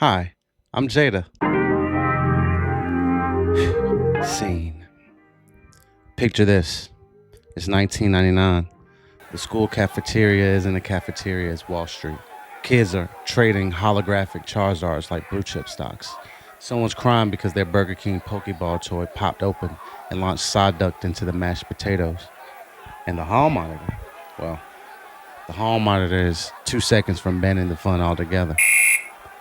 Hi, I'm Jada. Scene. Picture this. It's 1999. The school cafeteria isn't a cafeteria, it's Wall Street. Kids are trading holographic Charizards like blue chip stocks. Someone's crying because their Burger King Pokeball toy popped open and launched sawduct into the mashed potatoes. And the hall monitor, well, the hall monitor is 2 seconds from banning the fun altogether.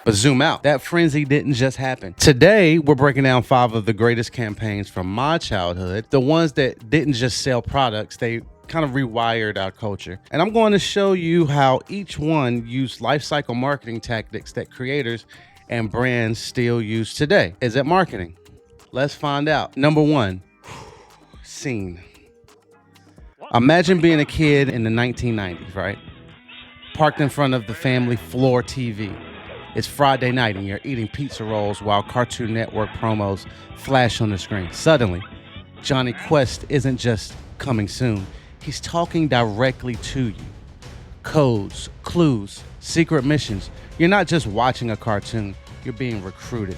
But zoom out. That frenzy didn't just happen. Today, we're breaking down 5 of the greatest campaigns from my childhood. The ones that didn't just sell products, they kind of rewired our culture. And I'm going to show you how each one used lifecycle marketing tactics that creators and brands still use today. Is it marketing? Let's find out. Number 1, scene. Imagine being a kid in the 1990s, right? Parked in front of the family floor TV. It's Friday night and you're eating pizza rolls while Cartoon Network promos flash on the screen. Suddenly, Jonny Quest isn't just coming soon. He's talking directly to you. Codes, clues, secret missions. You're not just watching a cartoon, you're being recruited.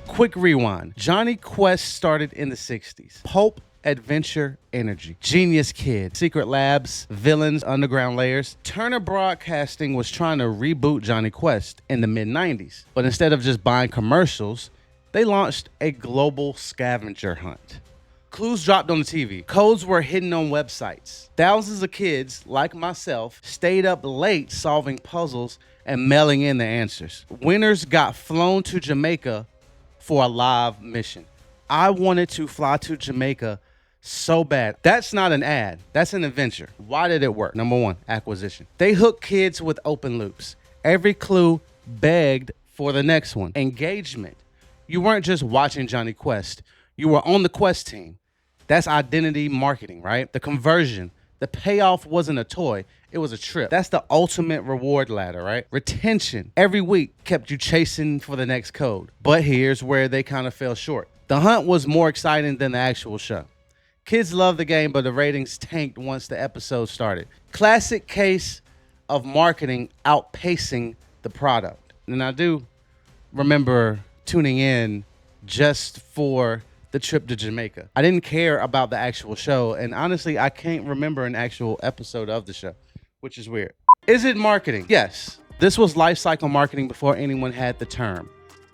Quick rewind. Jonny Quest started in the 60s. Pulp adventure energy. Genius kid. Secret labs, villains, underground layers. Turner Broadcasting was trying to reboot Jonny Quest in the mid-90s. But instead of just buying commercials, they launched a global scavenger hunt. Clues dropped on the TV. Codes were hidden on websites. Thousands of kids, like myself, stayed up late solving puzzles and mailing in the answers. Winners got flown to Jamaica for a live mission. I wanted to fly to Jamaica so bad. That's not an ad. That's an adventure. Why did it work? Number 1, acquisition. They hooked kids with open loops. Every clue begged for the next one. Engagement. You weren't just watching Jonny Quest. You were on the Quest team. That's identity marketing, right? The conversion. The payoff wasn't a toy. It was a trip. That's the ultimate reward ladder, right? Retention. Every week kept you chasing for the next code. But here's where they kind of fell short. The hunt was more exciting than the actual show. Kids loved the game, but the ratings tanked once the episode started. Classic case of marketing outpacing the product. And I do remember tuning in just for the trip to Jamaica. I didn't care about the actual show, and honestly, I can't remember an actual episode of the show, which is weird. Is it marketing? Yes. This was lifecycle marketing before anyone had the term.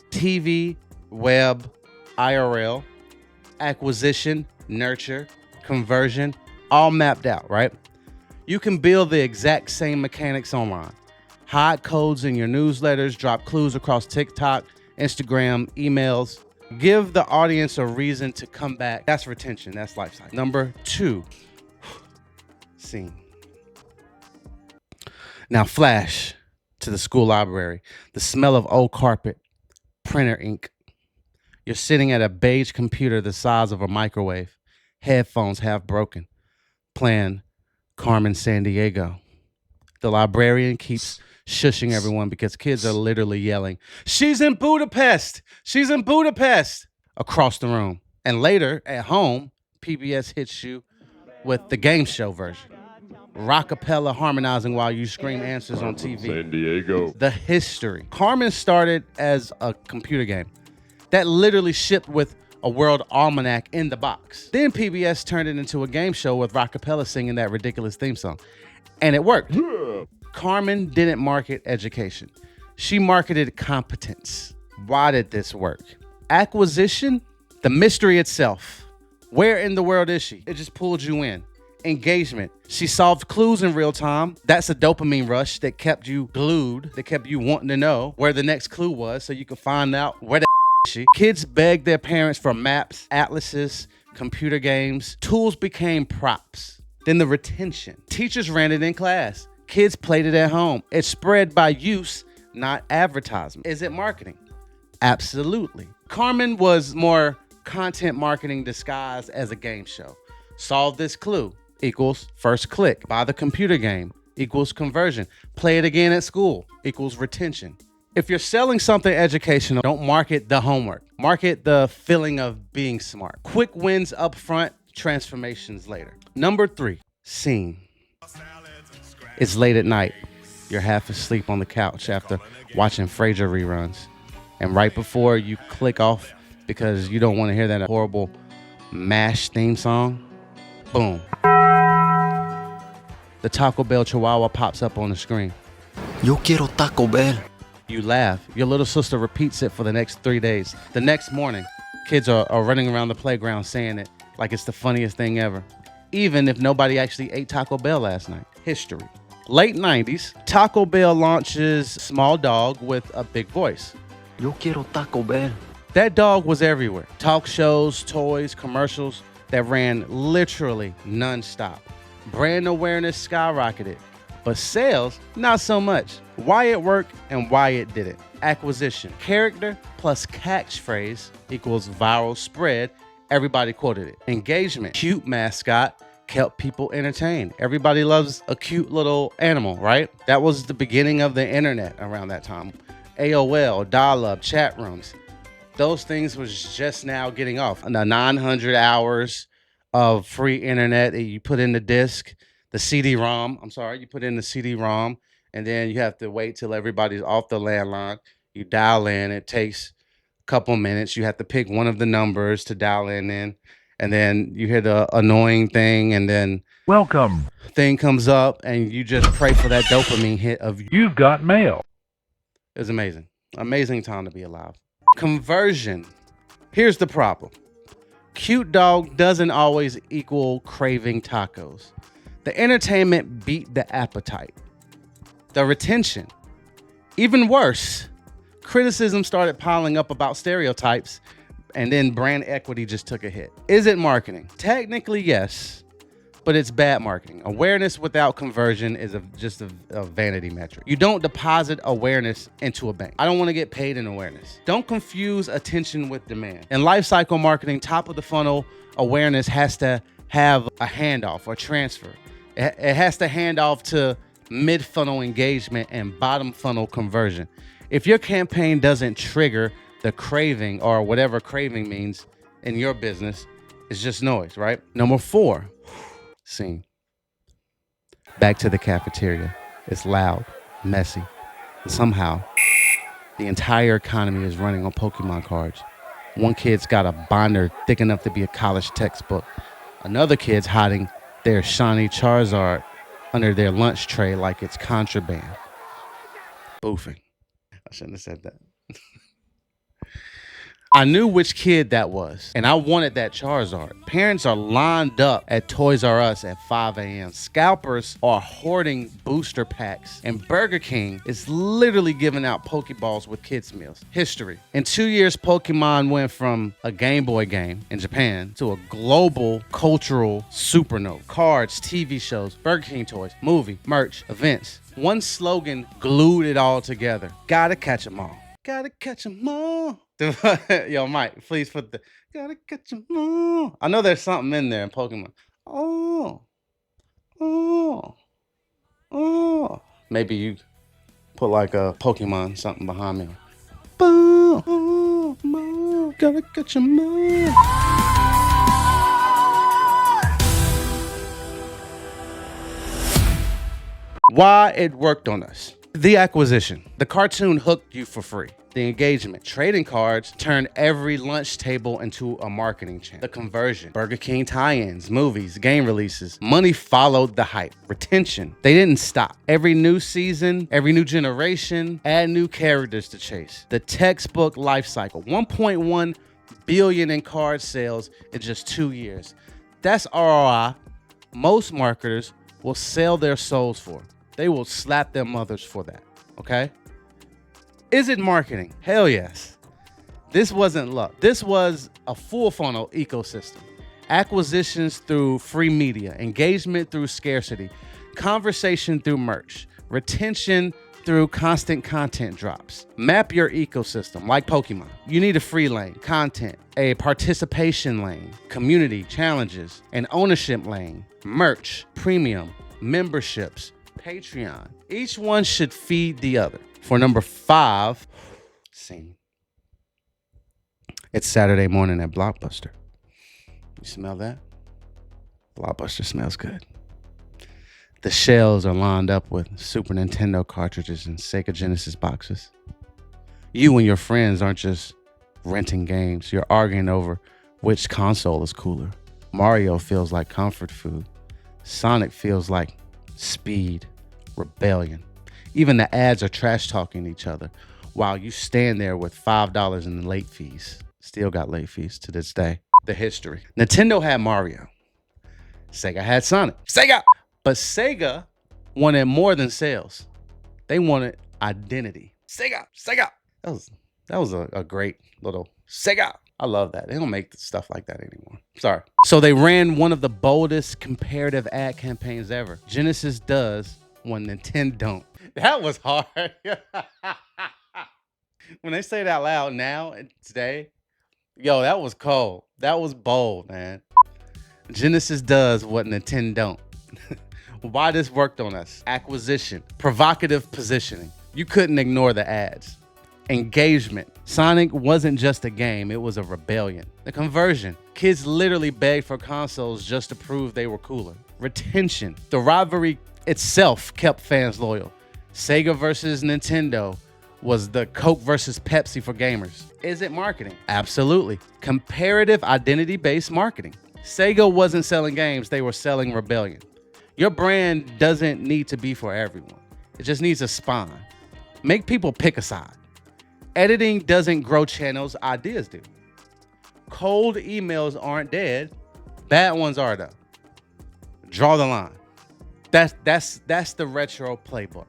TV, web, IRL, acquisition, nurture, conversion, all mapped out, right? You can build the exact same mechanics online. Hide codes in your newsletters, drop clues across TikTok, Instagram, emails. Give the audience a reason to come back. That's retention. That's lifecycle. Number 2, scene. Now flash to the school library. The smell of old carpet, printer ink. You're sitting at a beige computer the size of a microwave, headphones half broken, playing Carmen Sandiego. The librarian keeps shushing everyone because kids are literally yelling, "She's in Budapest! She's in Budapest!" across the room. And later, at home, PBS hits you with the game show version. Rockapella harmonizing while you scream answers on TV. Sandiego. The history. Carmen started as a computer game that literally shipped with a world almanac in the box. Then PBS turned it into a game show with Rockapella singing that ridiculous theme song. And it worked. Yeah. Carmen didn't market education. She marketed competence. Why did this work? Acquisition, the mystery itself. Where in the world is she? It just pulled you in. Engagement. She solved clues in real time. That's a dopamine rush that kept you glued, that kept you wanting to know where the next clue was so you could find out where the she. Kids begged their parents for maps, atlases, computer games. Tools became props. Then the retention. Teachers ran it in class. Kids played it at home. It spread by use, not advertisement. Is it marketing? Absolutely. Carmen was more content marketing disguised as a game show. Solve this clue equals first click. Buy the computer game equals conversion. Play it again at school equals retention. If you're selling something educational, don't market the homework. Market the feeling of being smart. Quick wins up front, transformations later. Number 3, scene. It's late at night. You're half asleep on the couch after watching Frasier reruns. And right before you click off because you don't want to hear that horrible MASH theme song, boom, the Taco Bell chihuahua pops up on the screen. Yo quiero Taco Bell. You laugh. Your little sister repeats it for the next 3 days. The next morning, kids are running around the playground saying it like it's the funniest thing ever, even if nobody actually ate Taco Bell last night. History. Late 90s, Taco Bell launches Small Dog with a big voice. Yo quiero Taco Bell. That dog was everywhere. Talk shows, toys, commercials that ran literally nonstop. Brand awareness skyrocketed, but sales, not so much. Why it worked and why it didn't. Acquisition. Character plus catchphrase equals viral spread. Everybody quoted it. Engagement. Cute mascot kept people entertained. Everybody loves a cute little animal, right? That was the beginning of the internet around that time. AOL, dial-up, chat rooms. Those things was just now getting off. The 900 hours of free internet that you put in the disc, the CD-ROM. You put in the CD-ROM, and then you have to wait till everybody's off the landline. You dial in. It takes a couple minutes. You have to pick one of the numbers to dial in, and then you hear the annoying thing, and then welcome thing comes up, and you just pray for that dopamine hit of you've got mail. It was amazing. Amazing time to be alive. Conversion. Here's the problem. Cute dog doesn't always equal craving tacos. The entertainment beat the appetite. The retention. Even worse, criticism started piling up about stereotypes, and then brand equity just took a hit. Is it marketing? Technically, yes, but it's bad marketing. Awareness without conversion is just a vanity metric. You don't deposit awareness into a bank. I don't want to get paid in awareness. Don't confuse attention with demand. In life cycle marketing, top of the funnel awareness has to have a handoff or transfer. It has to hand off to mid-funnel engagement and bottom funnel conversion. If your campaign doesn't trigger the craving or whatever craving means in your business, it's just noise, right? Number 4. Scene. Back to the cafeteria. It's loud, messy, and somehow the entire economy is running on Pokemon cards. One kid's got a binder thick enough to be a college textbook. Another kid's hiding their shiny Charizard under their lunch tray like it's contraband. Boofing. I shouldn't have said that. I knew which kid that was, and I wanted that Charizard. Parents are lined up at Toys R Us at 5 a.m. Scalpers are hoarding booster packs, and Burger King is literally giving out Pokeballs with kids' meals. History. In 2 years, Pokemon went from a Game Boy game in Japan to a global cultural supernova. Cards, TV shows, Burger King toys, movie, merch, events. One slogan glued it all together. Gotta catch 'em all. Gotta catch 'em all. Yo, Mike, please put the gotta catch 'em all. I know there's something in there in Pokemon. Oh. Maybe you put like a Pokemon something behind me. Gotta catch 'em all. Why it worked on us. The acquisition. The cartoon hooked you for free. The engagement. Trading cards turned every lunch table into a marketing channel. The conversion. Burger King tie-ins, movies, game releases. Money followed the hype. Retention. They didn't stop. Every new season, every new generation, add new characters to chase. The textbook life cycle. 1.1 billion in card sales in just 2 years. That's ROI most marketers will sell their souls for. They will slap their mothers for that, okay? Is it marketing? Hell yes. This wasn't luck. This was a full funnel ecosystem. Acquisitions through free media, engagement through scarcity, conversation through merch, retention through constant content drops. Map your ecosystem like Pokemon. You need a free lane, content, a participation lane, community, challenges, an ownership lane, merch, premium, memberships, Patreon. Each one should feed the other. For number 5, scene. It's Saturday morning at Blockbuster. You smell that? Blockbuster smells good. The shelves are lined up with Super Nintendo cartridges and Sega Genesis boxes. You and your friends aren't just renting games, you're arguing over which console is cooler. Mario feels like comfort food. Sonic feels like speed, rebellion. Even the ads are trash talking each other while you stand there with $5 in late fees. Still got late fees to this day. The history. Nintendo had Mario. Sega had Sonic. Sega! But Sega wanted more than sales. They wanted identity. Sega! That was a great little Sega. I love that. They don't make stuff like that anymore. Sorry. So they ran one of the boldest comparative ad campaigns ever. Genesis does when Nintendo don't. That was hard. When they say it out loud now and today, yo, that was cold. That was bold, man. Genesis does what Nintendo don't. Why this worked on us? Acquisition, provocative positioning. You couldn't ignore the ads. Engagement. Sonic wasn't just a game, it was a rebellion. The conversion. Kids literally begged for consoles just to prove they were cooler. Retention. The rivalry itself kept fans loyal. Sega versus Nintendo was the Coke versus Pepsi for gamers. Is it marketing? Absolutely. Comparative identity-based marketing. Sega wasn't selling games, they were selling rebellion. Your brand doesn't need to be for everyone. It just needs a spine. Make people pick a side. Editing doesn't grow channels, ideas do. Cold emails aren't dead. Bad ones are though. Draw the line. That's the retro playbook,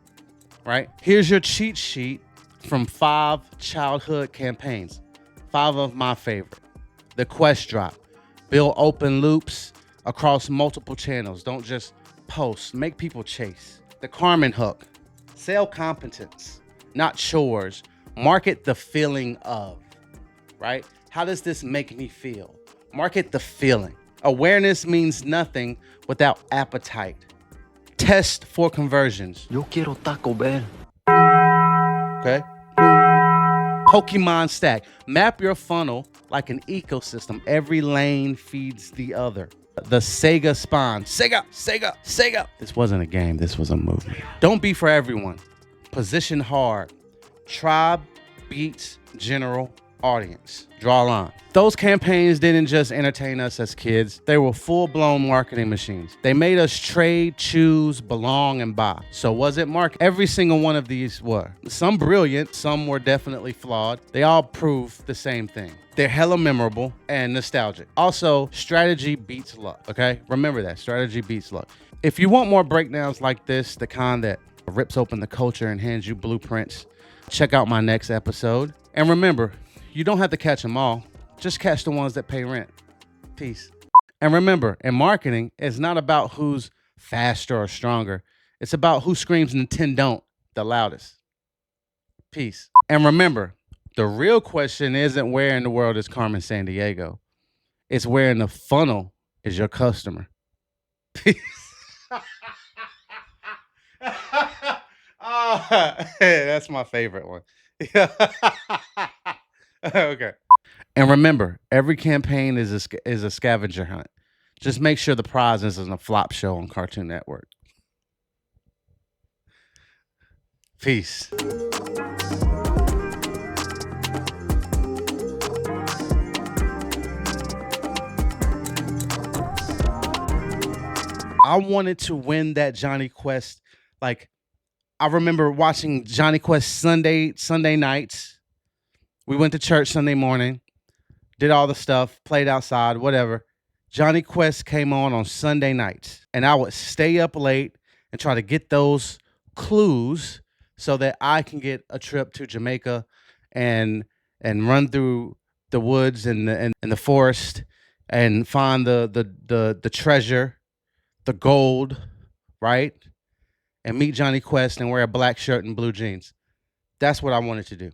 right? Here's your cheat sheet from 5 childhood campaigns. 5 of my favorite. The Quest drop. Build open loops across multiple channels. Don't just post. Make people chase. The Carmen hook. Sell competence, not chores. Market the feeling of, right? How does this make me feel? Market the feeling. Awareness means nothing without appetite. Test for conversions. Yo quiero Taco Bell. Okay? Pokémon stack. Map your funnel like an ecosystem. Every lane feeds the other. The Sega spawn. Sega. This wasn't a game. This was a movement. Don't be for everyone. Position hard. Tribe beats general audience. Draw a line. Those campaigns didn't just entertain us as kids. They were full-blown marketing machines. They made us trade, choose, belong, and buy. So was it marketing? Every single one of these were. Some brilliant, some were definitely flawed. They all prove the same thing. They're hella memorable and nostalgic. Also, strategy beats luck, okay? Remember that, strategy beats luck. If you want more breakdowns like this, the kind that rips open the culture and hands you blueprints, check out my next episode. And remember, you don't have to catch them all. Just catch the ones that pay rent. Peace. And remember, in marketing, it's not about who's faster or stronger. It's about who screams Nintendo the loudest. Peace. And remember, the real question isn't where in the world is Carmen Sandiego. It's where in the funnel is your customer. Peace. Oh, that's my favorite one. Okay. And remember, every campaign is a scavenger hunt. Just make sure the prize isn't a flop show on Cartoon Network. Peace. I wanted to win that Jonny Quest. Like, I remember watching Jonny Quest Sunday nights. We went to church Sunday morning, did all the stuff, played outside, whatever. Jonny Quest came on Sunday nights, and I would stay up late and try to get those clues so that I can get a trip to Jamaica and run through the woods and the forest and find the treasure, the gold, right? And meet Jonny Quest and wear a black shirt and blue jeans. That's what I wanted to do.